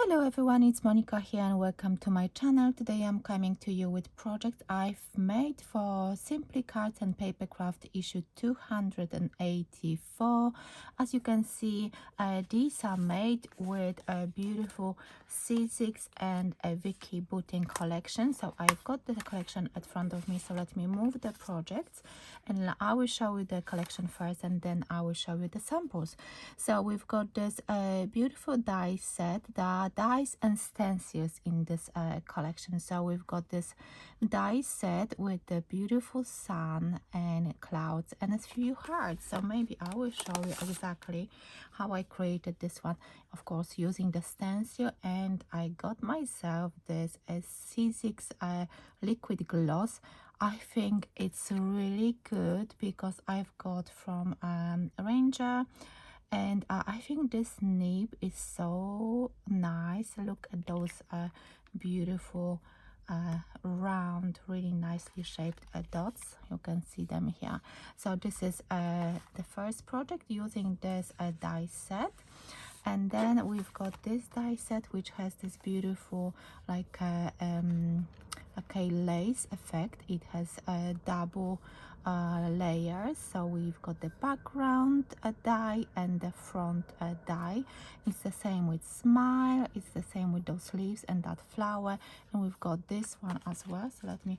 Hello everyone, it's Monika here and welcome to my channel. Today I'm coming to you with project I've made for Simply Cards and Papercraft issue 284. As you can see, these are made with a beautiful C6 and a Vicki Boutin collection. So I've got the collection at front of me, so let me move the projects and I will show you the collection first and then I will show you the samples. So we've got this beautiful die set, the dies and stencils in this collection. So we've got this die set with the beautiful sun and clouds and a few hearts. So maybe I will show you exactly how I created this one, of course using the stencil. And I got myself this C6 liquid gloss. I think it's really good because I've got from Ranger, and I think this nib is so nice. Look at those beautiful round, really nicely shaped dots. You can see them here. So this is the first project using this die set. And then we've got this die set which has this beautiful like lace effect. It has a double layers. So we've got the background die and the front die. It's the same with smile, it's the same with those leaves and that flower, and we've got this one as well. So let me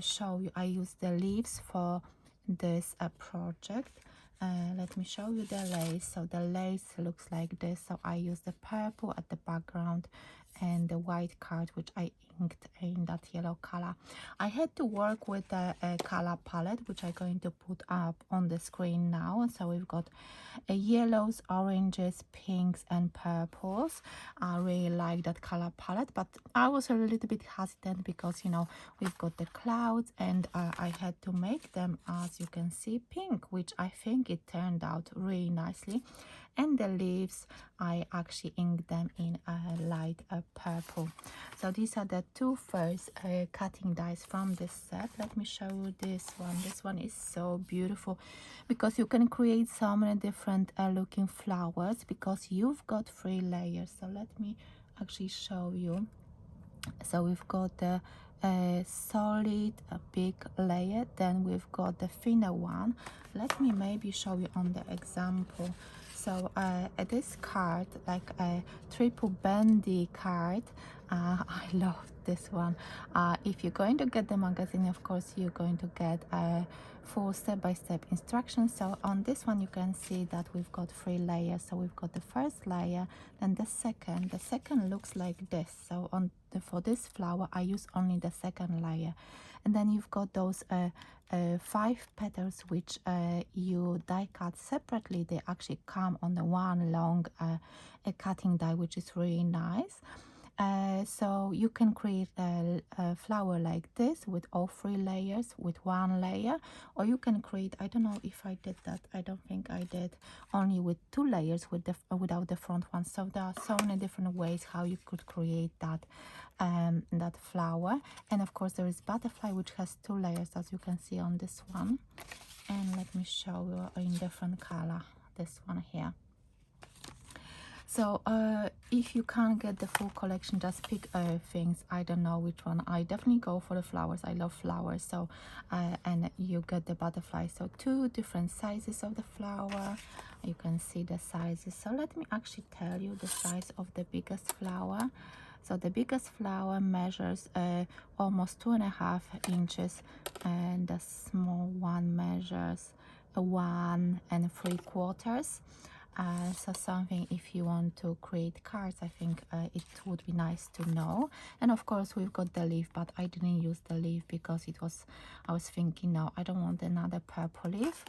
show you. I use the leaves for this project. Let me show you the lace. So the lace looks like this. So I use the purple at the background and the white card which I inked in that yellow color. I had to work with a color palette which I'm going to put up on the screen now. So we've got yellows, oranges, pinks and purples. I really like that color palette, but I was a little bit hesitant because, you know, we've got the clouds and I had to make them, as you can see, pink, which I think it turned out really nicely. And the leaves, I actually inked them in a light purple. So these are the two first cutting dies from this set. Let me show you this one. This one is so beautiful because you can create so many different looking flowers because you've got 3 layers. So let me actually show you. So we've got the solid big layer, then we've got the thinner one. Let me maybe show you on the example. So this card, like a triple bendy card, I love this one. If you're going to get the magazine, of course you're going to get a full step-by-step instructions. So on this one you can see that we've got 3 layers. So we've got the first layer, then the second looks like this. So on for this flower I use only the second layer, and then you've got those 5 petals which you die cut separately. They actually come on the one long cutting die, which is really nice. So you can create a flower like this with all 3 layers with 1 layer, or you can create, I don't know if I did that, I don't think I did, only with 2 layers with the without the front one. So there are so many different ways how you could create that that flower. And of course there is butterfly which has 2 layers, as you can see on this one. And let me show you in different color, this one here. So if you can't get the full collection, just pick things. I don't know which one. I definitely go for the flowers. I love flowers. So and you get the butterfly. So 2 different sizes of the flower. You can see the sizes. So let me actually tell you the size of the biggest flower. So the biggest flower measures almost 2.5 inches, and the small one measures 1 3/4. So something, if you want to create cards, I think it would be nice to know. And of course we've got the leaf, but I didn't use the leaf because it was, I was thinking, no, I don't want another purple leaf.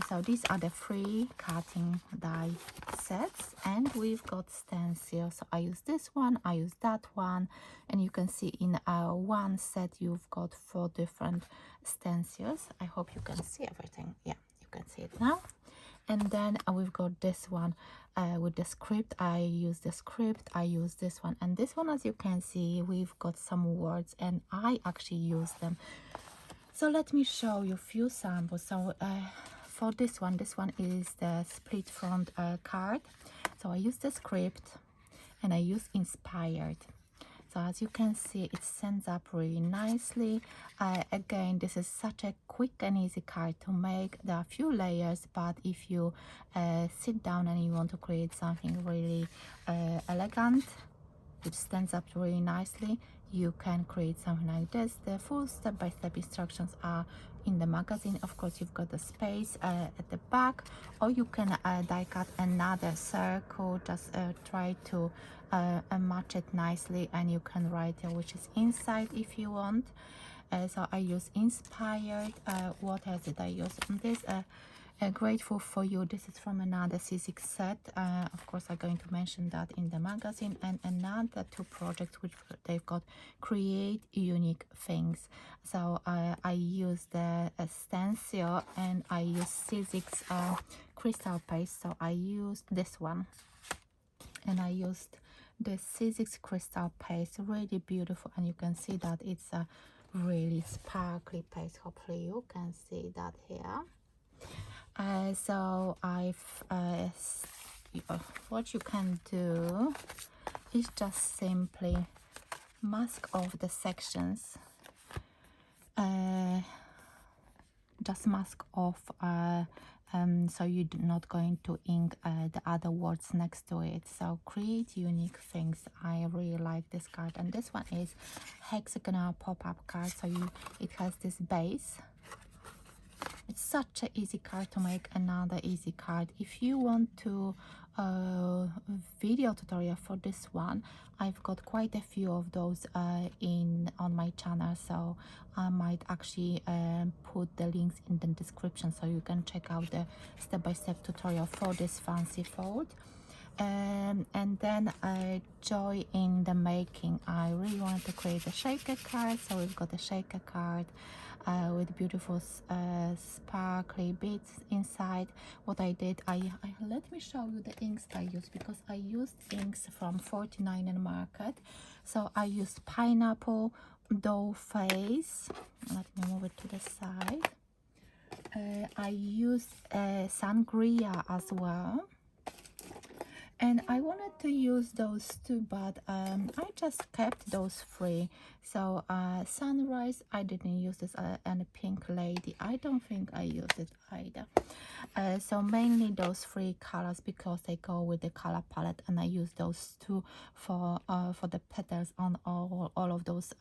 So these are the 3 cutting die sets, and we've got stencils. So I use this one, I use that one, and you can see in one set you've got 4 different stencils. I hope you can see everything. Yeah, you can see it now. And then we've got this one with the script. I use the script, I use this one, and this one, as you can see, we've got some words and I actually use them. So let me show you a few samples. So for this one is the split front card. So I use the script, and I use inspired. So as you can see, it stands up really nicely. Again, this is such a quick and easy card to make. There are a few layers, but if you sit down and you want to create something really elegant, which stands up really nicely, you can create something like this. The full step-by-step instructions are in the magazine. Of course, you've got the space at the back, or you can die cut another circle. Just try to match it nicely, and you can write which is inside if you want. So I use inspired. What else did I use on this? Grateful for you. This is from another C6 set. Of course, I'm going to mention that in the magazine. And another two projects which they've got, create unique things. So I use the stencil, and I use C6 crystal paste. So I used this one, and I used the C6 crystal paste. Really beautiful, and you can see that it's a really sparkly paste. Hopefully you can see that here. So I've what you can do is just simply mask off the sections, just mask off so you're not going to ink the other words next to it. So create unique things. I really like this card, and this one is hexagonal pop-up card. So it has this base. It's such an easy card to make. Another easy card. If you want to video tutorial for this one, I've got quite a few of those on my channel, so I might actually put the links in the description so you can check out the step-by-step tutorial for this fancy fold. And then joy in the making. I really wanted to create a shaker card, so we've got a shaker card with beautiful sparkly beads inside. What I did, let me show you the inks I used, because I used inks from 49 and Market. So I used pineapple, dough face. Let me move it to the side. I used sangria as well. And I wanted to use those two, but I just kept those three. So sunrise, I didn't use this, and pink lady, I don't think I used it either. So mainly those three colors, because they go with the color palette, and I use those two for the petals on all of those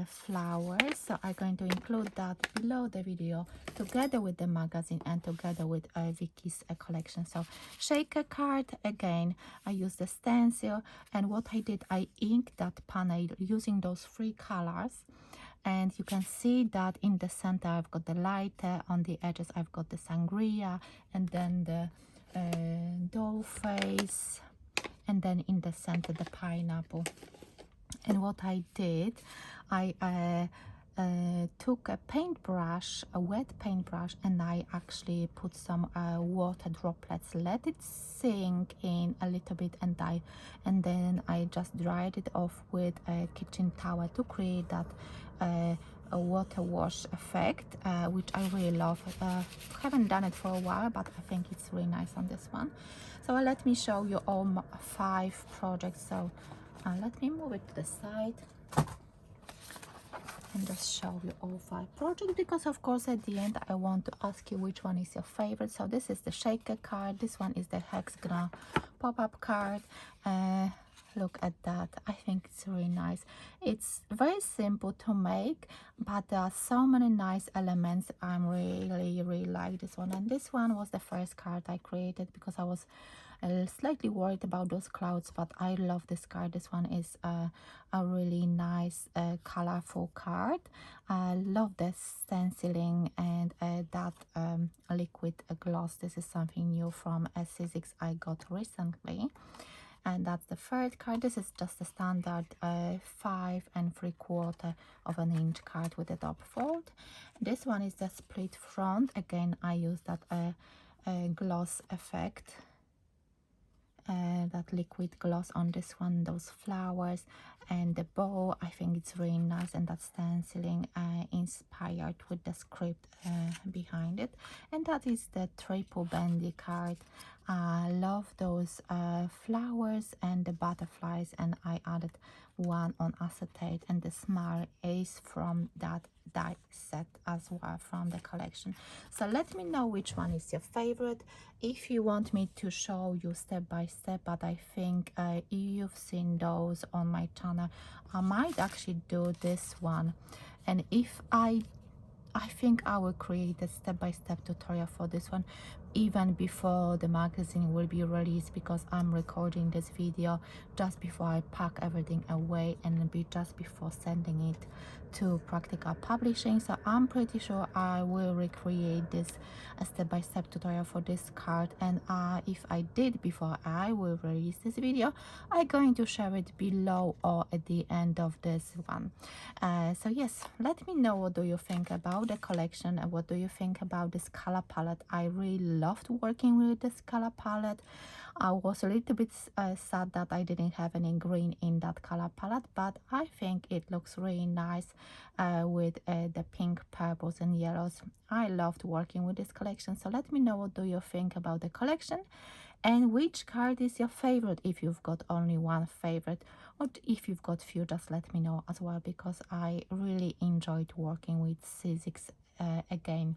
flowers. So I'm going to include that below the video, together with the magazine and together with Vicky's collection. So shaker card, again, I used the stencil, and what I did, I inked that panel using those three colors. And you can see that in the center I've got the lighter, on the edges I've got the sangria, and then the dough face, and then in the center the pineapple. And what I did, I took a paintbrush, a wet paintbrush, and I actually put some water droplets, let it sink in a little bit, and then I just dried it off with a kitchen towel to create that a water wash effect, which I really love. Haven't done it for a while, but I think it's really nice on this one. So let me show you all 5 projects. So let me move it to the side and just show you all 5 projects, because of course at the end I want to ask you which one is your favorite. So this is the shaker card, this one is the hexagonal pop-up card. Look at that, I think it's really nice. It's very simple to make, but there are so many nice elements. I'm really like this one. And this one was the first card I created, because I was slightly worried about those clouds, but I love this card. This one is a really nice colorful card. I love the stenciling and that liquid gloss. This is something new from C6 I got recently. And that's the third card. This is just a standard 5 3/4 of an inch card with a top fold. This one is the split front. Again, I use that gloss effect. that liquid gloss on this one, those flowers, and the bow. I think it's really nice, and that stenciling inspired with the script behind it. And that is the triple bendy card. I love those flowers and the butterflies, and I added one on acetate, and the smile is from that die set as well from the collection. So let me know which one is your favorite. If you want me to show you step by step, but I think you've seen those on my channel, I might actually do this one. And if I think I will create a step-by-step tutorial for this one even before the magazine will be released, because I'm recording this video just before I pack everything away and just before sending it to Practical Publishing. So I'm pretty sure I will recreate this step-by-step tutorial for this card, and if I did before I will release this video, I'm going to share it below or at the end of this one. So yes, let me know what do you think about the collection and what do you think about this color palette. I really loved working with this color palette. I was a little bit sad that I didn't have any green in that color palette, but I think it looks really nice with the pink, purples and yellows. I loved working with this collection. So let me know what do you think about the collection, and which card is your favorite. If you've got only one favorite, or if you've got few, just let me know as well, because I really enjoyed working with Sizzix again.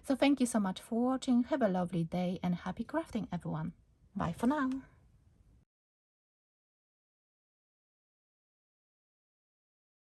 So thank you so much for watching. Have a lovely day and happy crafting, everyone. Bye for now.